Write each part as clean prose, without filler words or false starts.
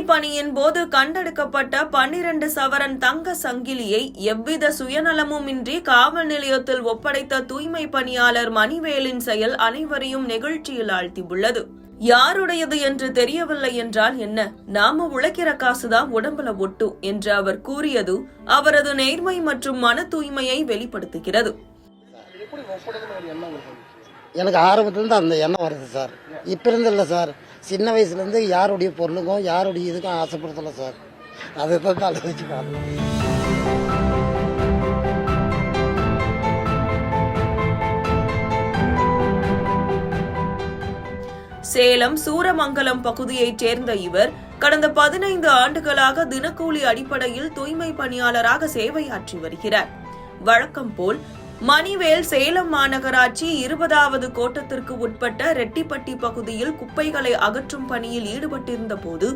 பணியின் போது கண்டெடுக்கப்பட்ட 12 சவரன் தங்க சங்கிலியை எவ்வித சுயநலமுமின்றி காவல் நிலையத்தில் ஒப்படைத்த தூய்மை பணியாளர் மணிவேலின் செயல் அனைவரையும் நெகிழ்ச்சியில் ஆழ்த்தியுள்ளது. யாருடையது என்று தெரியவில்லை என்றால் என்ன, நாம உழைக்கிற காசுதான் உடம்புல ஒட்டு என்று அவர் கூறியது அவரது நேர்மை மற்றும் மன தூய்மையை வெளிப்படுத்துகிறது. எனக்கு ஆரம்பத்துலேருந்து அந்த எண்ணம் வருது சார். இப்போ இருந்து இல்லை சார், சின்ன வயசுலேருந்து யாருடைய பொருளுக்கும் யாருடைய இதுக்கும் ஆசைப்படுத்தலை சார். அதை தான் அழுவச்சு பார்க்கணும். சேலம் சூரமங்கலம் பகுதியைச் சேர்ந்த இவர் கடந்த 15 ஆண்டுகளாக தினக்கூலி அடிப்படையில் தூய்மை பணியாளராக சேவையாற்றி வருகிறார். வழக்கம் போல் மணிவேல் சேலம் மாநகராட்சி 20வது கோட்டத்திற்கு உட்பட்ட ரெட்டிப்பட்டி பகுதியில் குப்பைகளை அகற்றும் பணியில் ஈடுபட்டிருந்த போது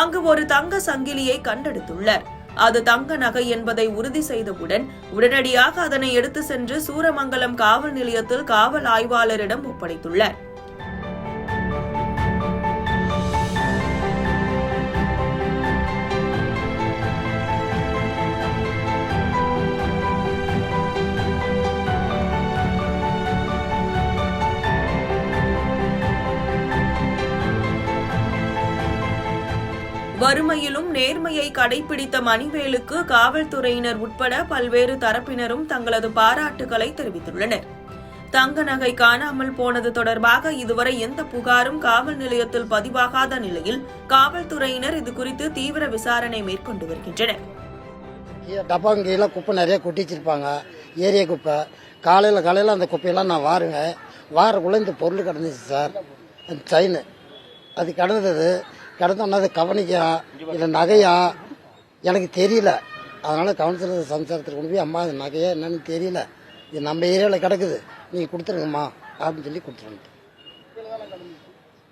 அங்கு ஒரு தங்க சங்கிலியை கண்டெடுத்துள்ளார். அது தங்க நகை என்பதை உறுதி செய்தவுடன் உடனடியாக அதனை எடுத்து சென்று சூரமங்கலம் காவல் நிலையத்தில் காவல் ஆய்வாளரிடம் ஒப்படைத்துள்ளார். வறுமையிலும் நேர்மையை கடைபிடித்த மணிவேலுக்கு காவல்துறையினர் உட்பட பல்வேறு தரப்பினரும் தங்களது பாராட்டுகளை தெரிவித்துள்ளனர். தங்க நகை காணாமல் போனது தொடர்பாக இதுவரை எந்த புகாரும் காவல் நிலையத்தில் பதிவாகாத நிலையில் காவல்துறையினர் இதுகுறித்து தீவிர விசாரணை மேற்கொண்டு வருகின்றனர். டப்பாங்கையில் குப்பை நிறைய கொட்டி வச்சிருப்பாங்க, ஏரியா குப்பை. காலையில் அந்த குப்பையெல்லாம் நான் வாரக்குள்ளே இந்த பொருள் கிடந்துச்சு சார். செயின் அது கடந்தோன்னா அது கவனிக்கா இல்லை நகையா எனக்கு தெரியல. அதனால் கவுன்சிலர் சம்சாரத்தில் கொண்டு போய் அம்மா அது நகையா என்னன்னு தெரியல, இது நம்ம ஏரியாவில் கிடக்குது, நீங்கள் கொடுத்துருங்கம்மா அப்படின்னு சொல்லி கொடுத்துருங்க.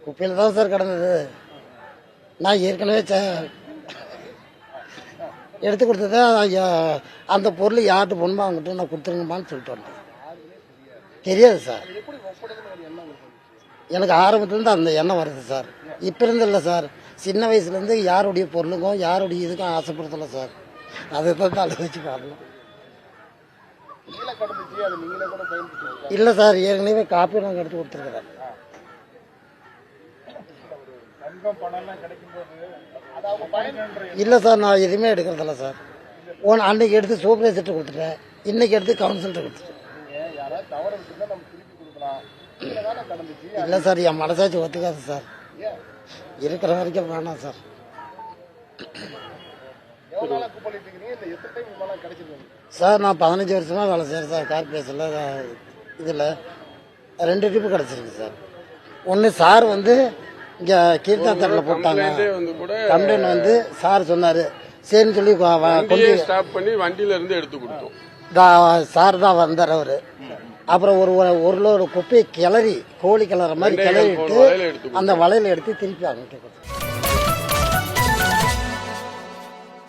குப்பையில் தான் சார் கிடந்தது. நான் ஏற்கனவே எடுத்து கொடுத்தத அந்த பொருள் யார்கிட்ட போகணுமோ அவங்ககிட்ட நான் கொடுத்துருங்கம்மான்னு சொல்லிட்டு வந்தேன். தெரியாது சார், எனக்கு ஆரம்பத்துலேருந்து அந்த எண்ணம் வருது சார். இப்போ இருந்து இல்லை சார், சின்ன வயசுலேருந்து யாருடைய பொருளுக்கும் யாருடைய இதுக்கும் ஆசைப்படுத்தலை சார். அதை தான் அழுவச்சு பார்க்கணும். இல்லை சார், ஏற்கனவே காப்பி நாங்கள் எடுத்து கொடுத்துருக்குறேன். இல்லை சார், நான் எதுவுமே எடுக்கிறதில்ல சார். அன்னைக்கு எடுத்து சூப்பர்வைசர்கிட்ட கொடுத்துட்டேன், இன்னைக்கு எடுத்து கவுன்சிலர்கிட்ட கொடுத்துட்டேன். இல்லை சார், என் மனசாட்சி ஒத்துக்காது சார். இருக்கிற வரைக்கும் வேணாம் சார். சார் நான் 15 வருஷமா வேலை செய்கிறேன் சார் கார்பரேஷனில். இதில் 2 ட்ரிப்பு கிடச்சிருக்கு சார். ஒன்று சார் வந்து இங்கே கீர்த்தாத்தரில் போட்டாங்க கம்ப்ளைண்ட் வந்து சார் சொன்னார், சரின்னு சொல்லி கொண்டு ஸ்டாப் பண்ணி வண்டியில இருந்து எடுத்து கொடுத்தோம். சார் தான் வந்தார் அவர். அப்புறம் ஒரு லோடு குப்பையை கிளறி கோழி கிளற மாதிரி கிளறிட்டு அந்த வலையில எடுத்து திருப்பி அவங்க